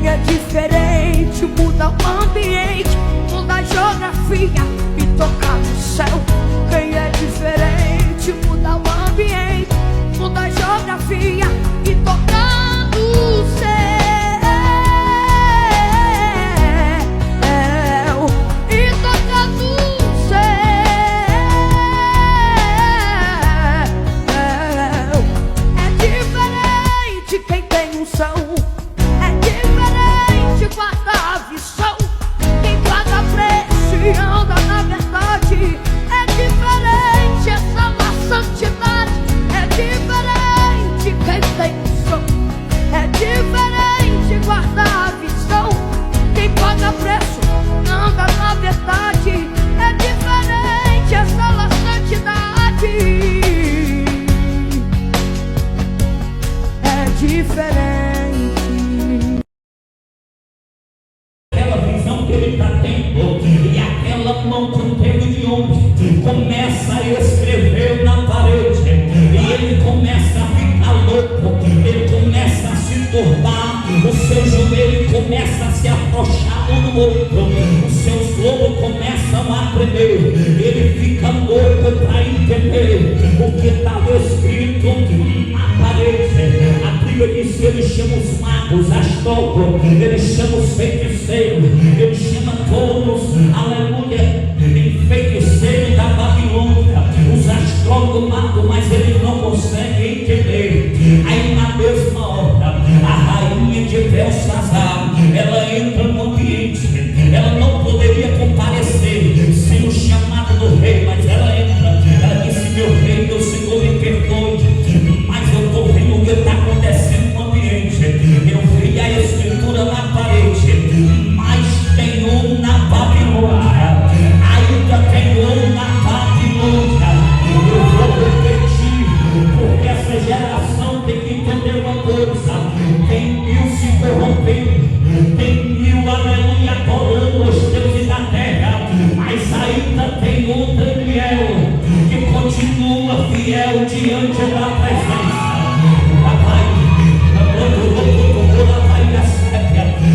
Quem é diferente muda o ambiente, muda a geografia e toca no céu. Quem é diferente muda o ambiente, muda a geografia e toca no céu. E toca no céu. É diferente quem tem unção, é diferente guarda a visão, quem paga preço e anda na verdade. É diferente essa na santidade, é diferente quem tem unção, é diferente guarda a visão, quem paga preço anda na verdade. É diferente essa na santidade, é diferente. Aquela visão que ele está tendo e aquela mão com pego de ombro começa a escrever na parede, e ele começa a ficar louco, ele começa a se turbar, o seu joelho começa a se afrouxar um no outro, os seus lobos começam a tremer, ele fica louco para entender o que estava escrito na parede. A Bíblia diz que ele chama os magos, astrólogos, ele chama os feiticeiros, ele chama todos, aleluia, feiticeiros da Babilônia, os astrólogos magos, mas ele não consegue entender. Aí na mesma hora, a rainha de Belsazar, ela entra no ambiente, ela não poderia comparecer sem o chamado do rei, mas ela entra, ela disse: meu rei, meu Senhor, me perdoe, mas eu estou vendo o que está acontecendo no ambiente, eu vi a escritura na parede, mas tem um na Babilônia, ainda tem um na Babilônia. Eu vou repetir, porque essa geração tem que entender uma coisa: tem mil se corrompendo, tem mil, aleluia, adorando os deuses da terra, mas ainda tem um Daniel que continua fiel diante da presença.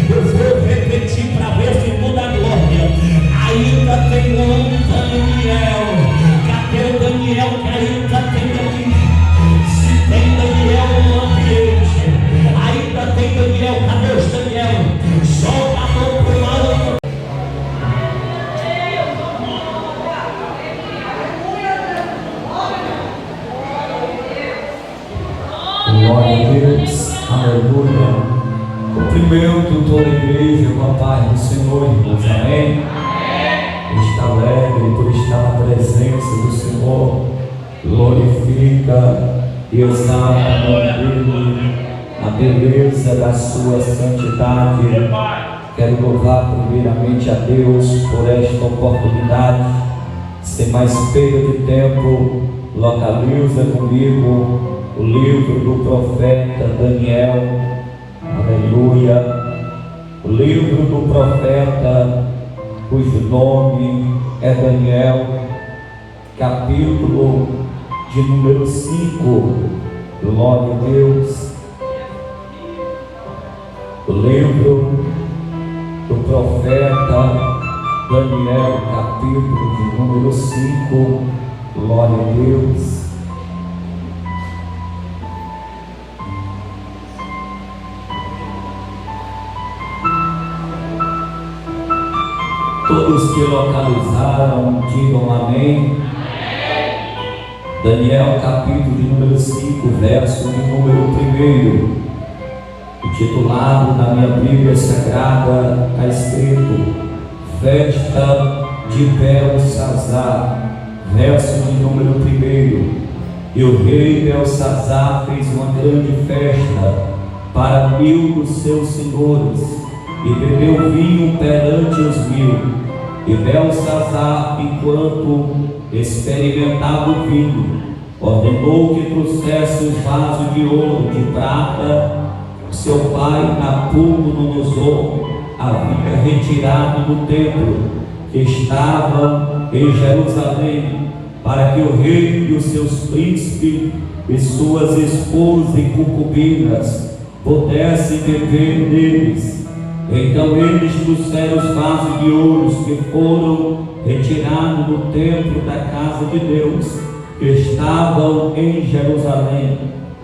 Eu vou repetir para ver se muda a glória. Ainda tem um Daniel. Cadê o Daniel que ainda tem aqui? Se tem Daniel no ambiente, ainda tem Daniel. Cadê os Daniel? Solta a mão pro alto. Glória a Deus, aleluia. Cumprimento toda a igreja com a paz do Senhor, irmãos, amém? Está alegre por estar na presença do Senhor, glorifica e exalta a nome dele, a beleza da sua santidade. Quero louvar primeiramente a Deus por esta oportunidade. Sem mais perda de tempo, localiza comigo o livro do profeta Daniel. Aleluia. O livro do profeta, cujo nome é Daniel, capítulo de número 5. Glória a Deus. O livro do profeta Daniel, capítulo de número 5. Glória a Deus. Todos que localizaram, digam amém. Daniel, capítulo de número 5, verso de número 1. Intitulado na minha Bíblia Sagrada, está escrito: Festa de Belsazar, verso de número 1. E o rei Belsazar fez uma grande festa para 1000 dos seus senhores, e bebeu vinho perante os 1000. E Belsazar, enquanto experimentava o vinho, ordenou que trouxesse os vasos de ouro, de prata, que seu pai Nabucodonosor havia retirado do templo que estava em Jerusalém, para que o rei e os seus príncipes e suas esposas e concubinas pudessem beber neles. Então eles trouxeram os vasos de ouro que foram retirados do templo da casa de Deus, que estavam em Jerusalém.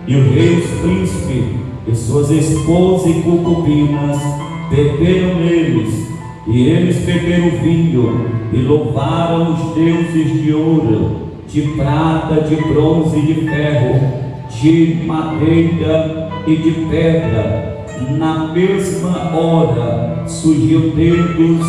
E o rei, os príncipes e suas esposas e concubinas beberam neles, e eles beberam vinho e louvaram os deuses de ouro, de prata, de bronze e de ferro, de madeira e de pedra. Na mesma hora surgiu dedos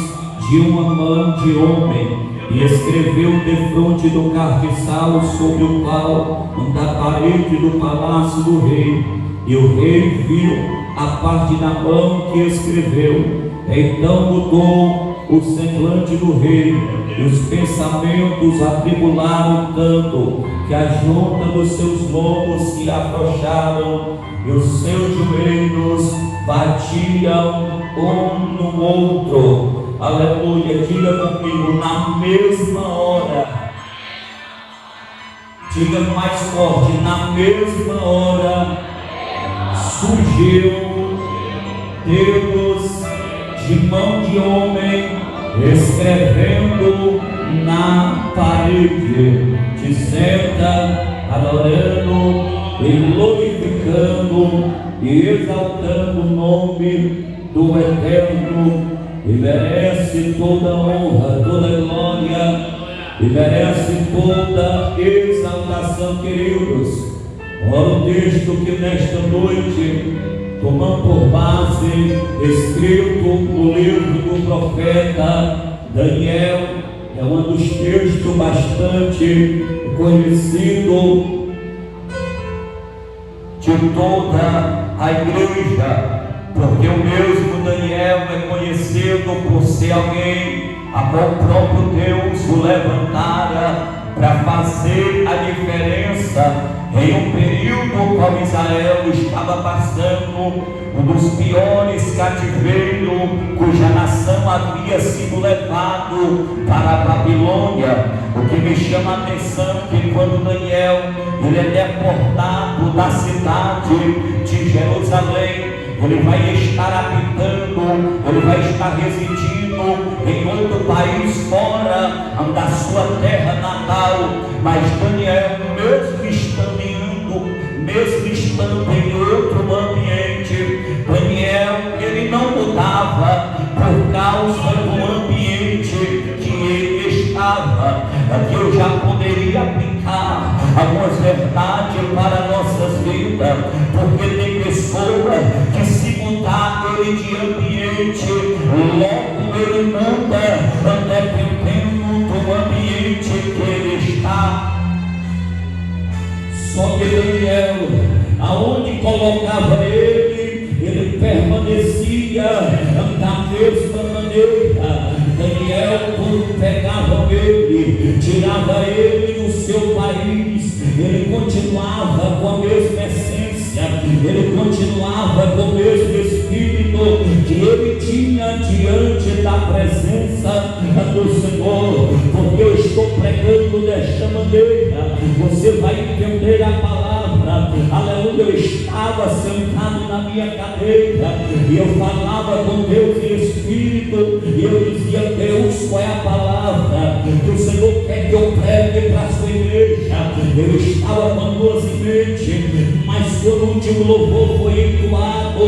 de uma mão de homem e escreveu defronte do castiçal sobre o pau da parede do palácio do rei. E o rei viu a parte da mão que escreveu. Então mudou o semblante do rei, e os pensamentos atribularam tanto que a junta dos seus lombos se afrouxaram e os seus joelhos batiam um no outro. Aleluia, diga comigo, na mesma hora. Diga mais forte, na mesma hora surgiu Deus de mão de homem escrevendo na parede, dizendo, adorando e glorificando e exaltando o nome do Eterno, e merece toda honra, toda glória, e merece toda exaltação, queridos. Olha o texto que nesta noite tomamos por base, escrito no livro do profeta Daniel. É um dos textos bastante conhecido de toda a igreja, porque o mesmo Daniel é conhecido por ser alguém a qual o próprio Deus o levantara para fazer a diferença em um período qual Israel estava passando um dos piores cativeiros, cuja nação havia sido levado para a Babilônia. O que me chama a atenção é que quando Daniel ele é deportado da cidade de Jerusalém, ele vai estar habitando, ele vai estar residindo em outro país fora da sua terra natal. Mas Daniel, mesmo estando em outro ambiente, Daniel, ele não mudava por causa do ambiente que ele estava. Aqui eu já poderia aplicar algumas verdades para nossas vidas, porque tem pessoas que se mudar ele de ambiente, logo ele muda, dependendo do ambiente que ele está. Só que Daniel, aonde colocava ele permanecia da mesma maneira. Daniel, quando pegava ele, tirava ele do seu país, ele continuava com a mesma essência, ele continuava com o mesmo espírito que ele tinha diante da presença do Senhor. Porque eu estou pregando desta maneira, você vai entender a palavra. Aleluia. Eu estava sentado na minha cadeira e eu falava com Deus em espírito, e eu dizia: Deus, qual é a palavra que o Senhor quer que eu pregue para a sua igreja? Eu estava com duas em mente, mas quando o último louvor foi entoado,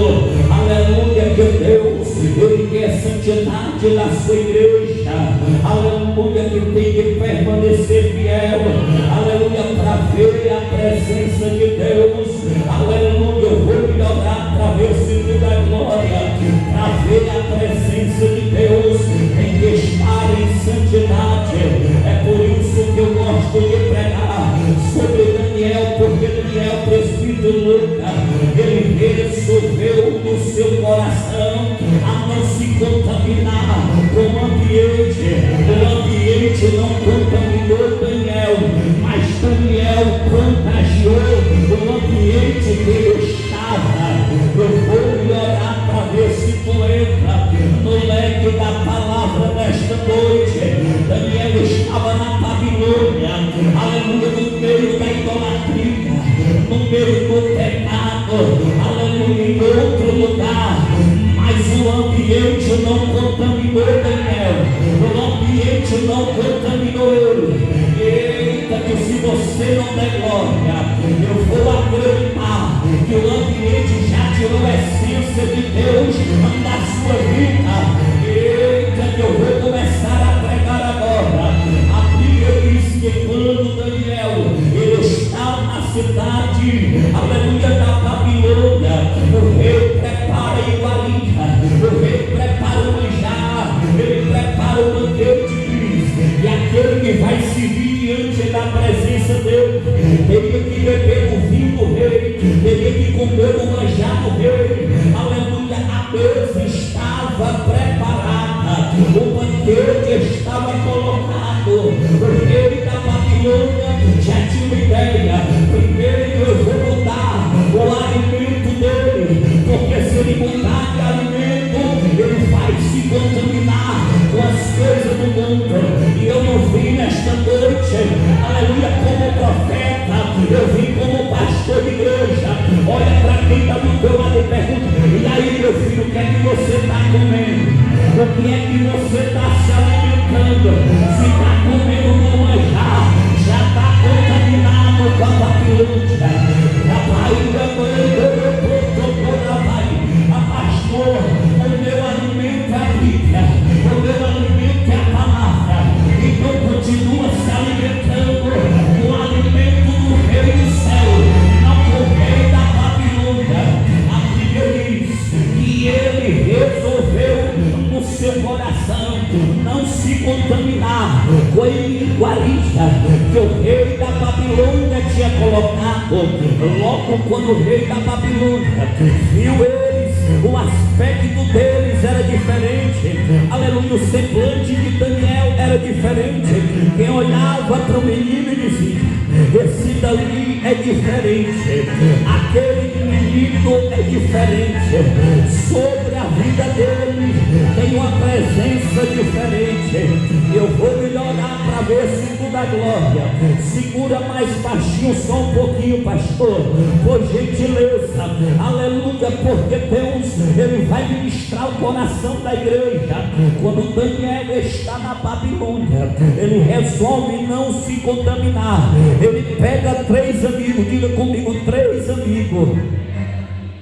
aleluia, que Deus, ele quer santidade na sua igreja, aleluia, que tem que permanecer fiel, aleluia, para ver a presença de Deus, aleluia. Eu vou melhorar para ver se tudo é glória, para ver a presença de Deus, tem que estar em santidade. É por isso que eu gosto de pregar sobre Daniel, porque Daniel, presbítero Lucas, ele resolveu no seu coração a não se contaminar com o ambiente. O ambiente não contaminou Daniel, mas Daniel contagiou o ambiente que ele estava. Eu vou melhorar para ver se tu entra no leque da palavra nesta noite. Daniel estava na Babilônia, aleluia, no meio da idolatria, no meio do pecado, aleluia, em outro lugar, mas o ambiente ambiente não contaminou Daniel, o ambiente não contaminou ele. Eita, que se você não der glória, eu vou acreditar que o ambiente já tirou a essência de Deus da sua vida. Eita, que eu vou começar a pregar agora. A Bíblia diz que quando Daniel ele estava na cidade, aleluia, da Babilônia, o rei prepara iguaria, o rei prepara o manjar, ele prepara o banquete, e aquele que vai servir diante da presença dele teria que beber o vinho do rei, teria que comer o manjar do rei. Aleluia, a mesa estava preparada, o banquete estava colocado. O rei da Babilônia já tinha uma ideia: primeiro eu vou mudar o alimento dele, porque se ele mudar de alimento, ele vai se contaminar com as coisas do mundo. E eu não vim nesta noite, aleluia, como profeta, eu vim como pastor de igreja. Olha para quem está do teu lado e pergunta: e aí, meu filho, o que é que você está comendo? O que é que você está se alimentando? Se está comendo no manjar, já está contaminado com a Babilônia. Pastor, o meu alimento é a Bíblia, o meu alimento é a palavra. Então continua se alimentando com o alimento do rei do céu, não com o rei da Babilônia. A Bíblia diz que ele resolveu no seu coração não se contaminar com a iguaria que o rei da Babilônia tinha colocado. Logo quando o rei da Babilônia viu eles, o aspecto deles era diferente, aleluia, o semblante de Daniel era diferente. Quem olhava para o menino e dizia: esse dali é diferente, aquele menino é diferente, sobre a vida dele tem uma presença diferente. Eu vou melhorar para ver se muda a glória. Segura mais baixinho só um pouquinho, pastor, por gentileza, aleluia, porque Deus, ele vai ministrar o coração da igreja. Quando Daniel está na Babilônia, ele resolve não se contaminar. Ele pega 3 amigos, diga comigo, 3 amigos.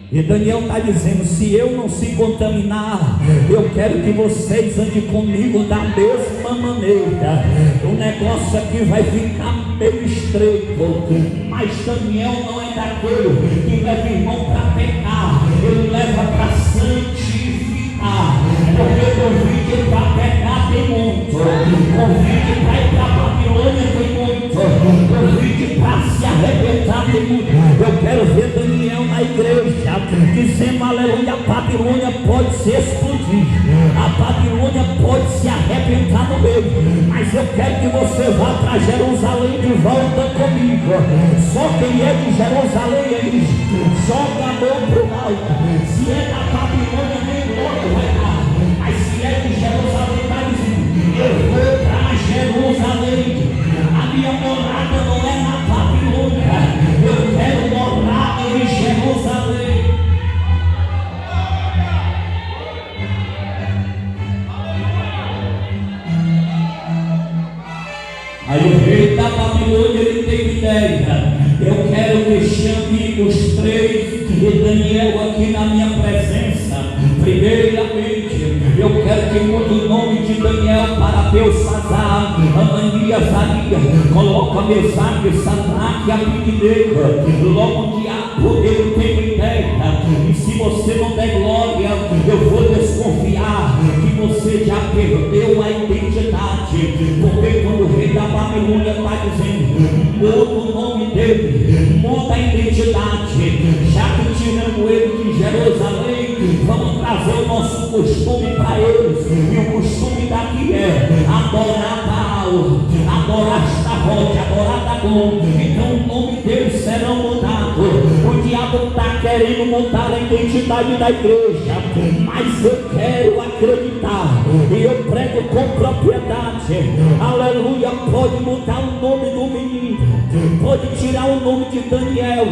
E Daniel está dizendo: se eu não se contaminar, eu quero que vocês andem comigo da mesma maneira. O negócio aqui vai ficar meio estreito, mas Daniel não é daquele que leva irmão para pecar, ele leva para santificar. Porque convite para pecar tem muito, convite para ir para a Babilônia tem muito, convite para se arrebentar tem muito. Eu quero ver Daniel na igreja dizendo: aleluia, a Babilônia pode se explodir, a Babilônia pode se arrebentar no meio, mas eu quero que você vá para Jerusalém de volta comigo. Só quem é de Jerusalém é isso, joga a mão para o alto. Se é da Babilônia, nem logo vai dar, mas se é de Jerusalém, vai dizer: eu vou para Jerusalém. A minha morada não é na Babilônia, eu quero morar em Jerusalém. Aí o rei da Babilônia, ele teve ideia: eu quero que chame os 3 de Daniel aqui na minha presença. Primeiramente, eu quero que mude o nome de Daniel para Belsazar, Ananias, Azarias, coloca Mesaque, Sadraque e Abednego. Logo o diabo, ele tem uma ideia: e se você não der glória, eu vou desconfiar que você já perdeu a identidade. Porque quando o rei da Babilônia está dizendo: muda o nome dele, muda a identidade, já que tiramos ele de Jerusalém, vamos trazer o nosso costume para eles. E o costume daqui é adorar Baal, adorar Astarote, adorar Dagon. Então o nome deles será mudado. O diabo está querendo mudar a identidade da igreja, mas eu quero acreditar, e eu prego com propriedade, aleluia. Pode mudar o nome do menino, pode tirar o nome de Daniel,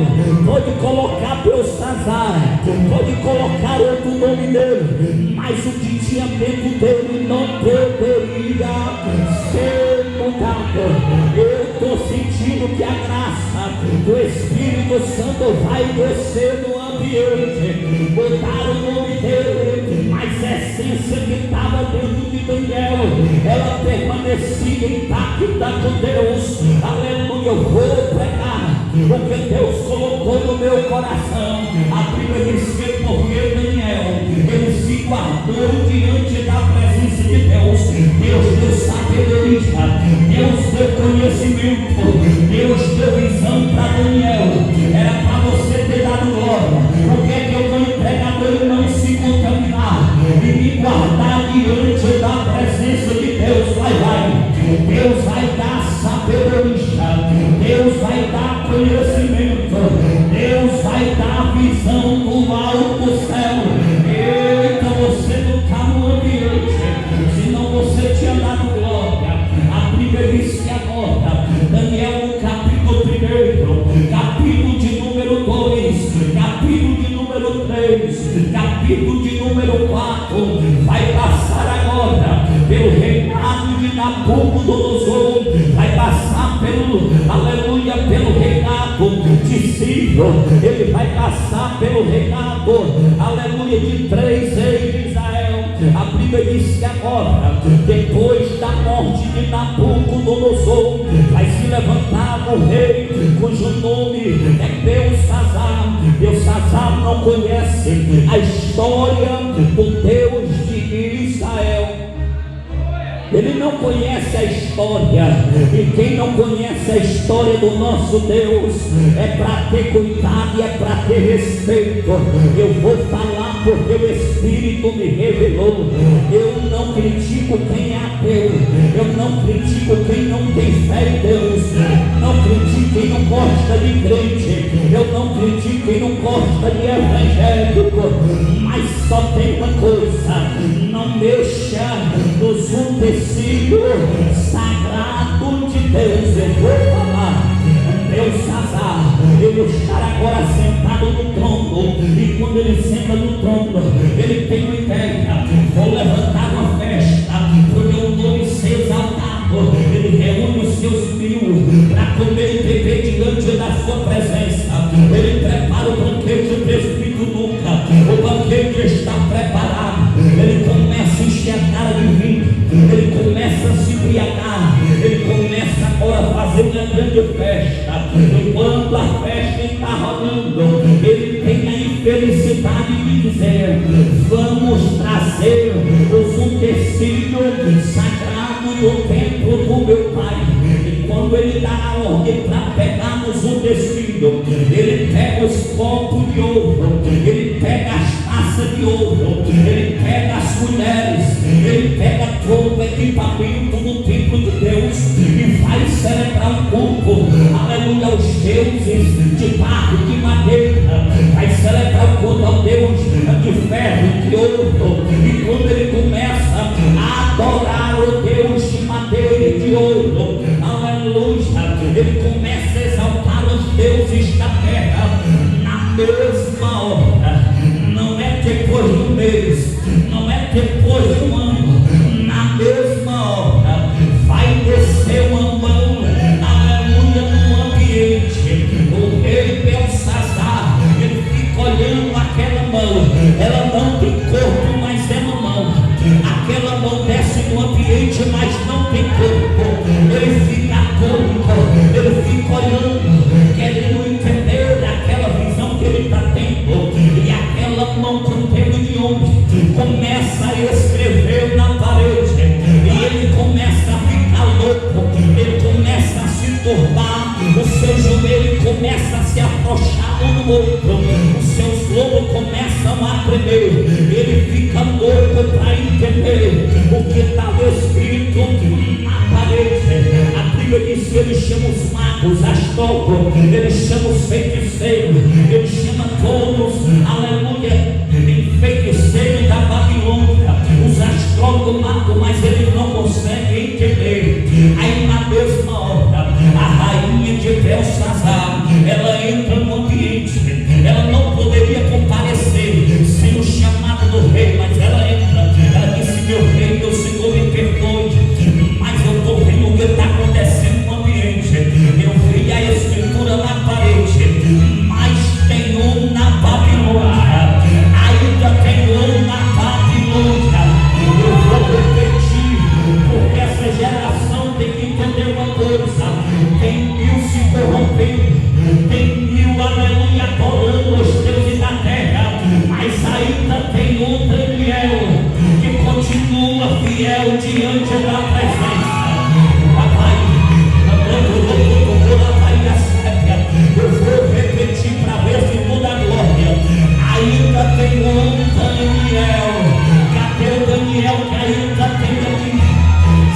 pode colocar Belsazar, pode colocar outro nome nele, mas o que tinha medo dele não poderia ser mudado. Eu estou sentindo que a graça do Espírito Santo vai descer no ambiente. Botaram o nome dele, mas a essência que estava dentro de Daniel, ela permanecia intacta com Deus. Aleluia, eu vou pregar o que Deus colocou no meu coração. A Bíblia diz que porque Daniel, ele se guardou diante da presença de Deus. Deus deu sabedoria, Deus deu conhecimento, Deus deu visão para Daniel. Era para você ter dado glória. Por que é que eu estou entregando ele não se contaminar e me guardar diante da presença de Deus? Vai. Deus vai dar sabedoria, Deus vai dar conhecimento, Deus vai dar visão do alto céu. Eita, você não está no ambiente, senão você tinha dado glória. A Bíblia diz que agora, Daniel no capítulo 1, capítulo de número 2, capítulo de número 3, capítulo de número 4, vai passar agora pelo reinado de Nabucodonosor, vai passar pelo, aleluia, pelo reinado de Ciro, ele vai passar pelo reinado, aleluia, de 3 reis de Israel. A Bíblia diz que agora, depois da morte de Nabucodonosor, vai se levantar um rei cujo nome é Belsazar. Belsazar não conhece a história do Deus de Israel. Ele não conhece a história, e quem não conhece a história do nosso Deus é para ter cuidado e é para ter respeito. Eu vou falar porque o Espírito me revelou. Eu não critico quem é ateu, eu não critico quem não tem fé em Deus, não critico quem não gosta de crente, eu não critico quem não gosta de evangélico, mas só tem uma coisa: não mexa nos utensílios sagrado de Deus. Eu vou falar. Belsazar, ele está agora sentado no trono, e quando ele senta no trono, ele tem uma ideia: vou levantar uma festa para o meu nome ser exaltado. Ele reúne os seus 1000 para comer e beber diante da sua presença. Ele prepara o banquete, o presbítero nunca, o banquete está preparado. Ele começa a encher a cara de vinho, ele começa a se embriagar, ele começa agora a fazer uma grande festa. Enquanto a festa está rolando, ele tem a infelicidade de dizer: vamos trazer os utensílios sagrados do templo do meu pai. E quando ele dá a ordem para pegar os utensílios, ele pega os copos de ouro, ele pega as taças de ouro, ele pega as colheres, ele pega todo o equipamento do templo de Deus e vai celebrar um culto, aleluia, aos deuses de barro, de madeira. Vai celebrar o culto ao Deus de ferro, de ouro. E quando ele começa a adorar o Deus de madeira e de ouro, aleluia, ele começa a exaltar os deuses da terra na mesma hora. Não é depois de um mês, não é depois de um ano, na mesma hora vai descer uma mão, aleluia, no ambiente. O rei Belsazar, ele fica olhando aquela mão, ela não tem corpo, mas é uma mão. Aquela mão desce no ambiente, mas não tem corpo. Ele fica atônito, ele fica olhando, querendo entender aquela visão que ele está tendo. E aquela mão com dedo de homem começa a escrever na parede, e ele começa a ficar louco, ele começa a se turbar, o seu joelho começa a se afrouxar um no outro, os seus lombos começam a tremer, ele fica louco para entender o que estava escrito na parede. A Bíblia diz que ele chama os magos, astrólogos, ele chama os feiticeiros, ele chama todos, aleluia, feiticeiros da Babilônia, os astrólogos magos, mas ele não consegue entender. Aí na mesma hora, a rainha de Belsazar, ela entra no ambiente, ela não poderia comparecer sem o Daniel diante da presença. Eu vou repetir para ver se muda a glória. Ainda tem um Daniel. Cadê o Daniel que ainda tem aqui?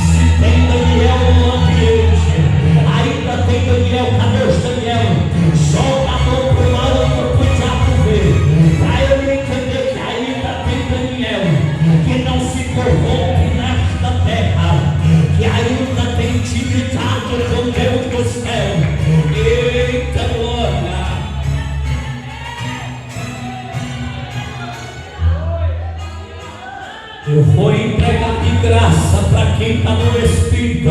Se tem Daniel no ambiente, ainda tem Daniel. Cadê os Daniel? Joga a mão pro alto pro diabo ver, para ele entender que ainda tem Daniel, que não se corrompe nesta terra, que ainda tem intimidade com Deus do céu. Eita glória! Eu vou entregar de graça para quem está no Espírito.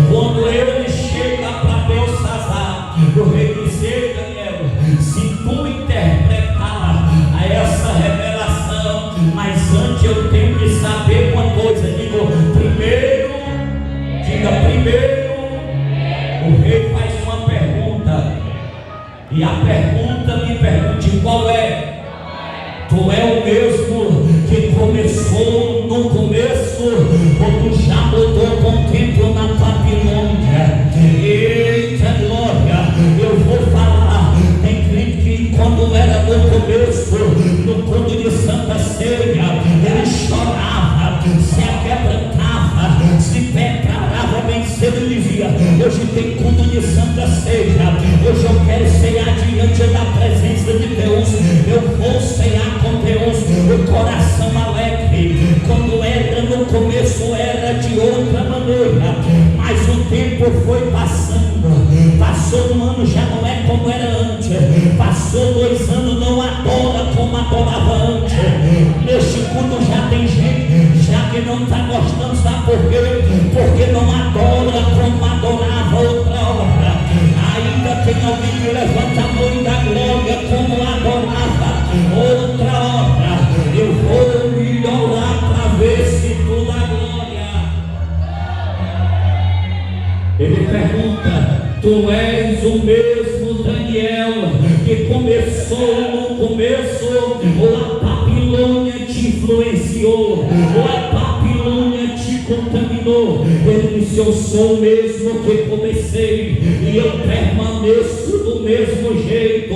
Quando ele chega para Belsazar, o rei dizer, Daniel, se tu interpretar a essa revelação, mas antes eu tenho que saber uma coisa. Diga primeiro, o rei faz uma pergunta, e a pergunta me pergunte qual é. Tu é o mesmo que começou no começo, ou tu já mudou com o tempo na Babilônia? Eita glória! Eu vou falar. Tem crente que quando era no começo, no culto de Santa Ceia, ele chorava, se aquebrantava, se preparava bem cedo e dizia: hoje tem culto de Santa Ceia, hoje eu quero ceiar diante da presença de Deus, eu vou ceiar com Deus, o coração alegre. Quando era no começo era de outra maneira, mas o tempo foi passando, passou um ano, já não é como era antes, passou 2 anos, não adora como adorava antes. Neste culto já tem gente já que não está gostando, sabe por quê? Porque não adora como adorava outra hora. Ainda tem alguém que levanta a mão da glória como adorava outra hora. Eu vou melhorar para ver se tu dá glória. Ele pergunta: tu és o mesmo Daniel que começou no começo, ou a Babilônia te influenciou, ou a Babilônia te contaminou? Ele disse: eu sou o mesmo que comecei e eu permaneço do mesmo jeito.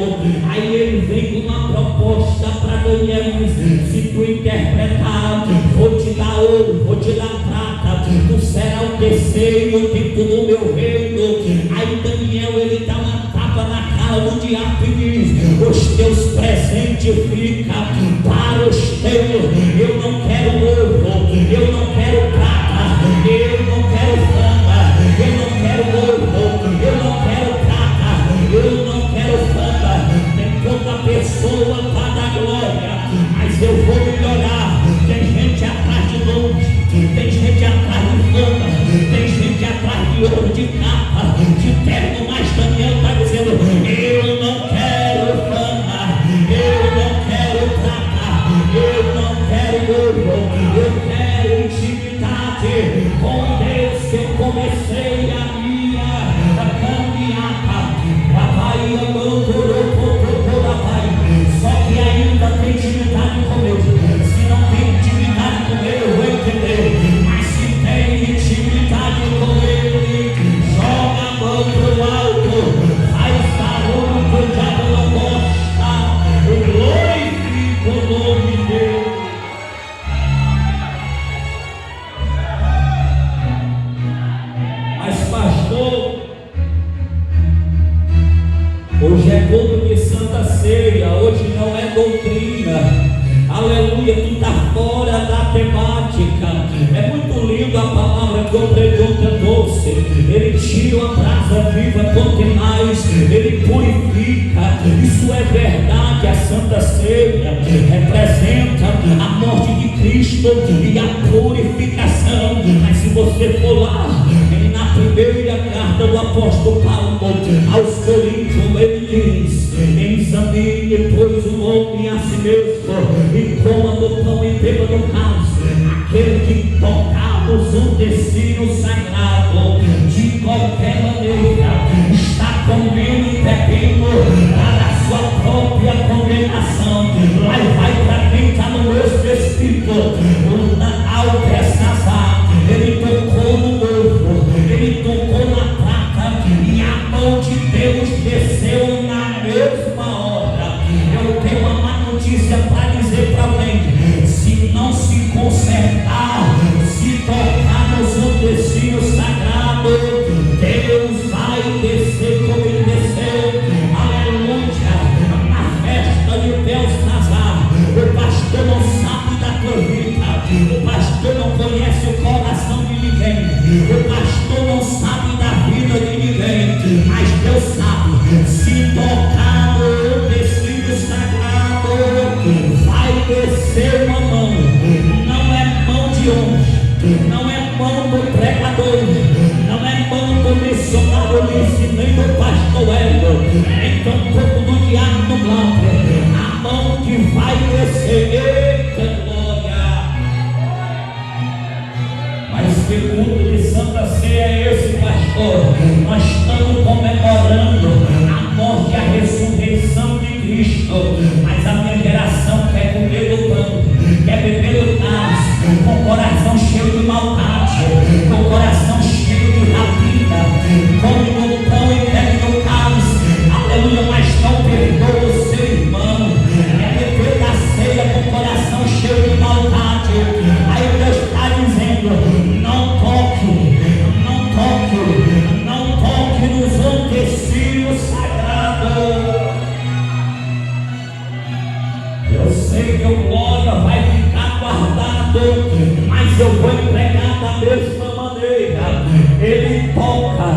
Aí ele vem com uma proposta para Daniel: se tu interpretar, vou te dar ouro, vou te dar prata, tu será o terceiro tipo do meu reino. Aí Daniel, ele dá uma tapa na cara do diabo e diz: os teus presentes ficam para os teus. Eu não quero ouro, eu não quero prata, eu não quero fama, eu não quero ouro, eu não quero prata, eu não quero fama. Nem toda pessoa para dar glória, mas eu vou melhorar. Tem gente atrás de nome, tem gente atrás de fama, tem gente atrás de ouro, de capa, de terno, mas Daniel está dizendo: eu não quero fama, eu não quero prata, eu não quero ouro, eu quero intimidade com Deus, que eu comecei a minha caminhada. Papai, só que ainda tem intimidade com Deus. Se não tem intimidade com Ele, eu vou entender. Mas se tem intimidade com Ele, joga a mão pro alto, faz barulho que o diabo não gosta, glorifica o nome dele. Mas pastor, hoje é culto de Santa Ceia, hoje não é doutrina. Aleluia, tu está fora da temática. É muito lindo a palavra que o pregador trouxe. Ele tira a brasa viva, contenaz, ele purifica. Isso é verdade. A Santa Ceia representa a morte de Cristo e a purificação. Mas se você for lá, na primeira carta do apóstolo Paulo aos Coríntios, ele diz: examine, pois, o homem a si mesmo, e coma do pão e beba do cálice. Aquele que tocamos um tecido sagrado, de qualquer maneira, está comendo e bebendo para a sua própria condenação. Mas vai para quem está no mesmo espírito, ao Belsazar. esse culto de Santa Ceia é esse, pastor. Nós estamos comemorando a morte e a ressurreição de Cristo. Mas a minha geração quer comer do pão, quer beber do cálice, com o coração cheio de maldade, com o coração cheio de rapina. Come do pão e bebe do cálice, aleluia, mas não perdoa o seu irmão. É beber da ceia com o coração cheio de maldade. Aí Deus está dizendo: não toque, não toque, não toque nos utensílios sagrados. Eu sei que o glória vai ficar guardado, mas eu vou entregar da mesma maneira. Ele toca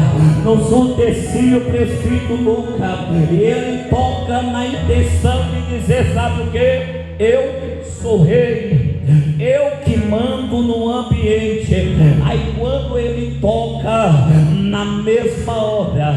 nos utensílios prescrito nunca, e ele toca na intenção de dizer: sabe o que? Eu sou rei, eu que mando no ambiente. Aí quando ele toca, na mesma hora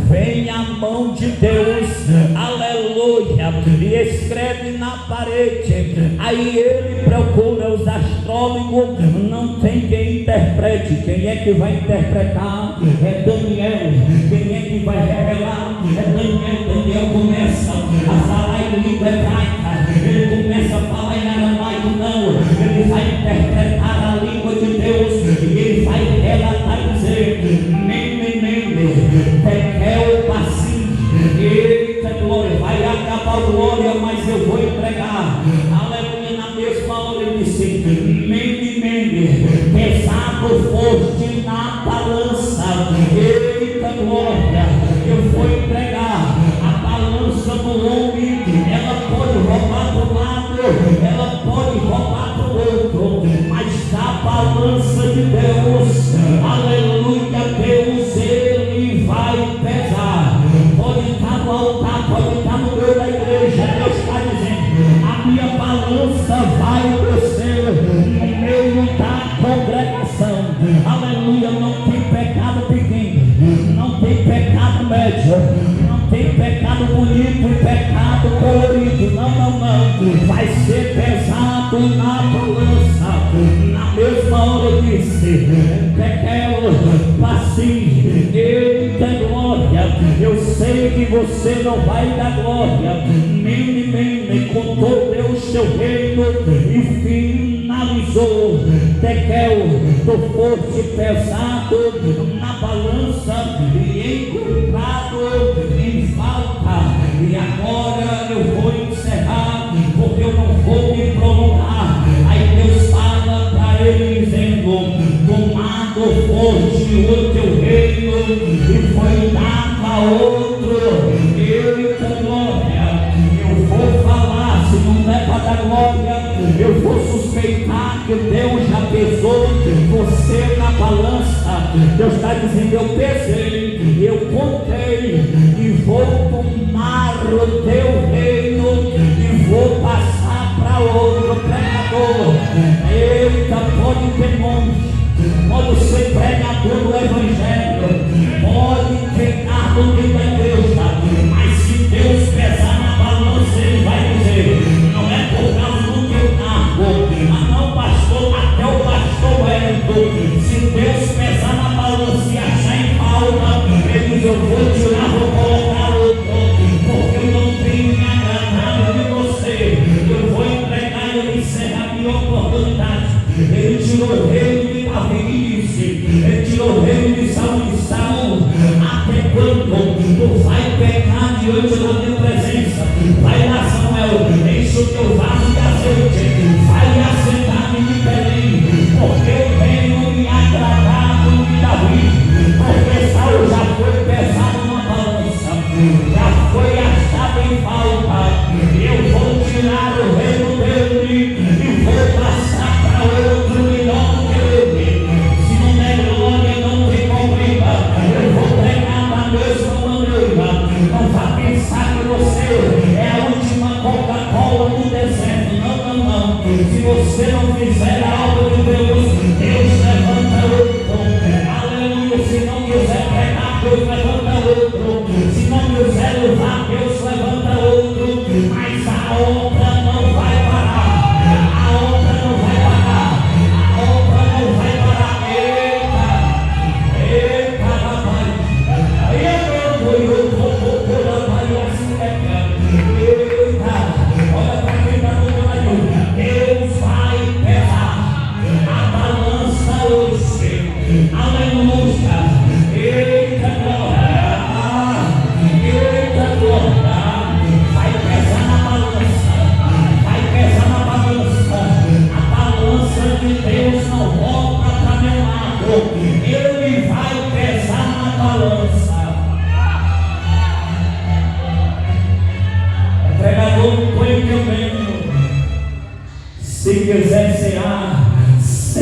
vem a mão de Deus, aleluia, e escreve na parede. Aí ele procura os astrólogos, não tem quem interprete. Quem é que vai interpretar? É Daniel. Quem é que vai revelar? É Daniel. Daniel começa a falar em língua hebraica, ele começa a falar em aramaico. Não, ele vai interpretar a língua de Deus e ele vai relatar e dizer: Tekel Passim. Eita glória, vai acabar a glória, mas eu vou entregar. Aleluia, na mesma hora ele disse: pesado foste na balança. Eita glória, eu vou entregar. A balança do homem, ela pode roubar para um lado, ela pode roubar para o outro, mas a balança de Deus, aleluia, Deus, ele vai pesar. Pode estar no altar, pode estar no meio da igreja. Deus está dizendo: a minha balança vai descer no meio da congregação. Aleluia, não tem pecado pequeno, não tem pecado médio, não tem pecado bonito e pecado colorido. Não, vai ser pesado na balança. Na mesma hora eu disse: Tekel Passim. Eita glória, eu sei que você não vai dar glória. Contou Deus seu reino e finalizou. Tekel, tu foste pesado na balança e encontrado em falta. E agora eu vou encerrar, porque eu não vou me prolongar. Aí Deus fala para ele dizendo: tomado foste o teu reino e foi dado a outro. Eita glória, eu vou falar, se não é para dar glória, eu vou suspeitar que Deus já pesou você na balança. Deus está dizendo: eu pesei, eu contei e vou tomar o teu reino e vou passar para outro pregador. Eita, pode ter monte, pode ser pregador do evangelho, pode pegar no meio da igreja, mas se Deus pesar na balança, ele vai dizer: não é por causa do teu cargo. Ah não, pastor, até o pastor Wellington, se Deus pesar na balança e achar em falta, ele diz: eu vou tirar, vou colocar outro, porque eu não tenho me agradado de você. Eu vou entregar e eu encerrar a minha oportunidade. Ele tirou o reino de Davi, ele tirou o reino de Saul. Até quando tu vai pecar diante da minha presença? Vai lá, Samuel, enche o teu vaso de azeite, vai assentar em Belém, porque eu tenho me agradado de Davi, porque Saul já foi pesado na balança, já foi achado em falta. Eu vou tirar o reino dele e vou passar para outro melhor do que ele. Se não der glória, não tem como. Eu vou pregar da mesma maneira. Não vá pensar que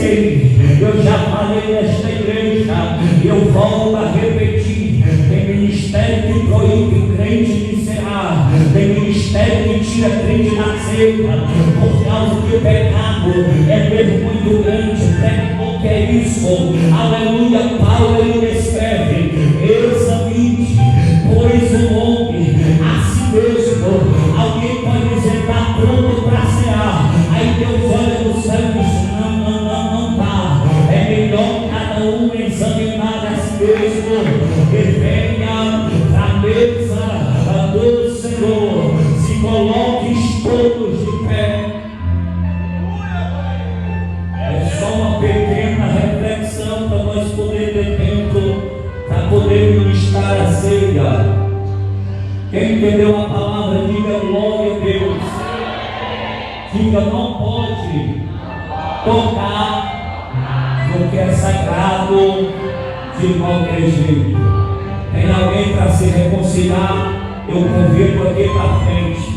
sei, eu já falei nesta igreja, eu volto a repetir: tem ministério que proíbe crente de encerrar, tem ministério que tira crente na seca, por causa que o pecado é mesmo muito grande. O que é isso? Aleluia. Paulo ele escreve: examine, pois o homem a si mesmo. Alguém pode dizer: está pronto para cear. Aí Deus olha no céu e diz: não está. É melhor cada um examinar a si mesmo, que venha à mesa do Senhor. Se coloque todos de pé. É só uma pequena reflexão para nós poder ter tempo para poder ministrar a ceia. Quem entendeu a palavra, diga glória a Deus. Diga: não pode tocar no que é sagrado de qualquer jeito. Tem alguém para se reconciliar? Eu convido aqui para frente.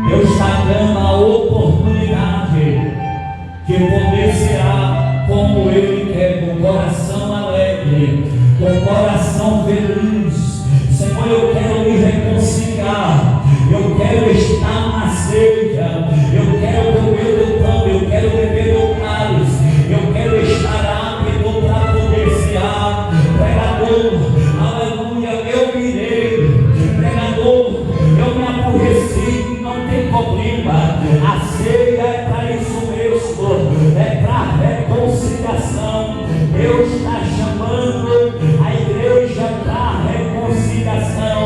Deus está dando a oportunidade de poder cear como Ele quer, com coração alegre, com coração feliz. Senhor, eu quero me reconciliar, eu quero estar na ceia, eu quero comer do pão, eu quero beber do cálice, eu quero estar apto para poder cear. Pregador, aleluia, eu mirei. Pregador, eu me aborreci, não tem problema. A ceia é para isso mesmo, é para reconciliação. Deus está chamando a igreja para reconciliação.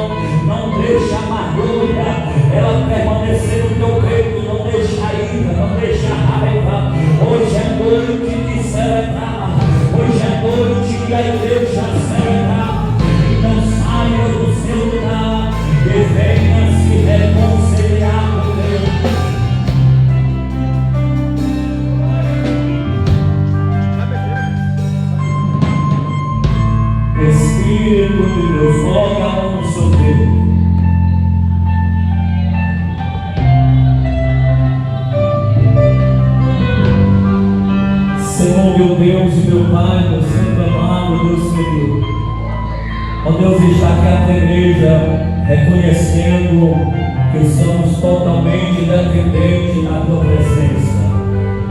Não deixa a amargura ela permanecer no teu peito, não deixa a ira, não deixa a raiva. Hoje é noite de celebrar, hoje é noite que a igreja celebrar. Então saia do seu lugar e venha se reconciliar com Deus. Espírito de Deus, coloque a mão no seu peito. Senhor, meu Deus e meu Pai, meu sempre amado, Deus querido, ó Deus, está aqui a tua igreja reconhecendo que estamos totalmente dependentes da tua presença.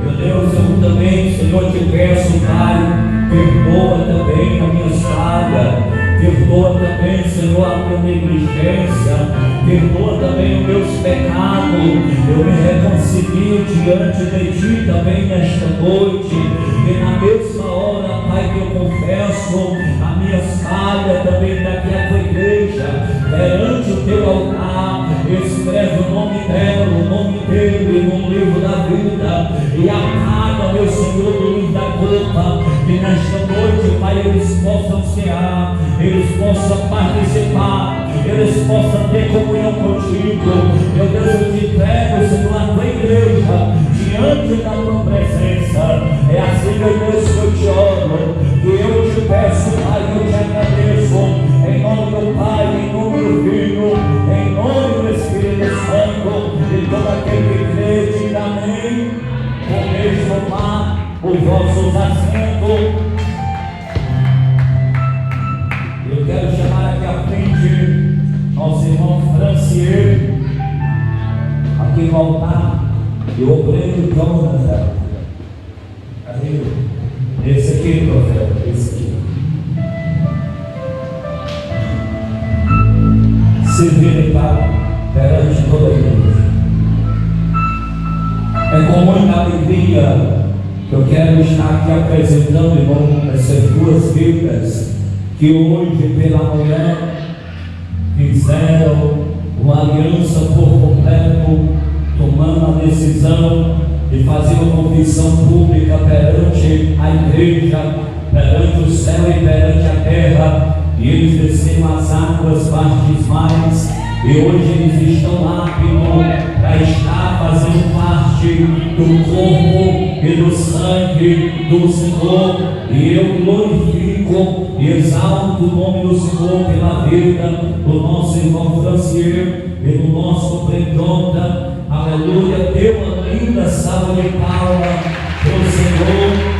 Meu Deus, eu também, Senhor, te peço, Pai, perdoa também a minha falha, perdoa também, Senhor, a minha negligência, perdoa também os meus pecados. Eu me reconcilio diante de Ti também nesta noite, e na mesma hora, Pai, que eu confesso a minha falha também daqui a tua igreja, perante o teu altar, escreve o nome dela, o nome dele no livro da vida, e apaga, meu Senhor, do livro da culpa, que nesta noite, Pai, eles possam cear, eles possam participar, eles possam ter comunhão contigo. Meu Deus, eu te entrego, Senhor, a tua igreja diante da tua presença. É assim, meu Deus, que eu te oro, que eu te peço, Pai, eu te agradeço, em nome do Pai, em nome do Filho, em nome do Espírito Santo, e todo aquele que crê, diga amém. Podeis tomar os vossos assentos. Eu quero chamar aqui à frente nosso irmão Francier, aqui no altar, e o obreiro Jonathan. Cadê ele? Esse aqui, profeta, esse aqui. Se virem para perante toda a igreja. É com muita alegria que eu quero estar aqui apresentando, irmão, essas duas vidas que hoje pela manhã fizeram uma aliança por completo, tomando a decisão de fazer uma confissão pública perante a igreja, perante o céu e perante a terra, e eles desceram as águas batismais, e hoje eles estão lá para estar fazendo parte do corpo e do sangue do Senhor. E eu glorifico e exalto o nome do Senhor pela vida do nosso irmão Francier e do nosso Predonda. Aleluia, dê uma linda salva de palmas para o Senhor.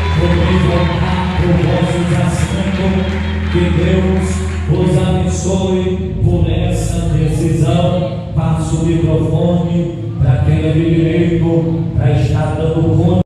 podeis voltar por vossos assentos. Que Deus os abençoe por essa decisão. Passo o microfone para quem é de direito, para estar dando conta.